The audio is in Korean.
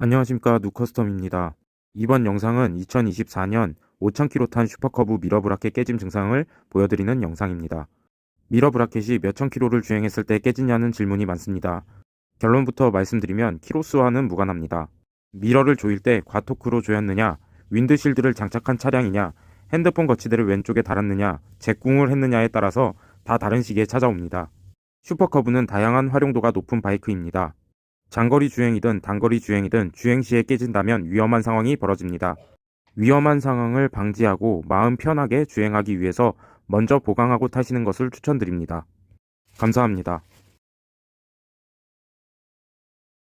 안녕하십니까, 누커스텀입니다. 이번 영상은 2024년 5,000km 탄 슈퍼커브 미러 브라켓 깨짐 증상을 보여드리는 영상입니다. 미러 브라켓이 몇천 킬로를 주행했을 때 깨지냐는 질문이 많습니다. 결론부터 말씀드리면 키로수와는 무관합니다. 미러를 조일 때 과토크로 조였느냐, 윈드실드를 장착한 차량이냐, 핸드폰 거치대를 왼쪽에 달았느냐, 제궁을 했느냐에 따라서 다 다른 시기에 찾아옵니다. 슈퍼커브는 다양한 활용도가 높은 바이크입니다. 장거리 주행이든 단거리 주행이든 주행 시에 깨진다면 위험한 상황이 벌어집니다. 위험한 상황을 방지하고 마음 편하게 주행하기 위해서 먼저 보강하고 타시는 것을 추천드립니다. 감사합니다.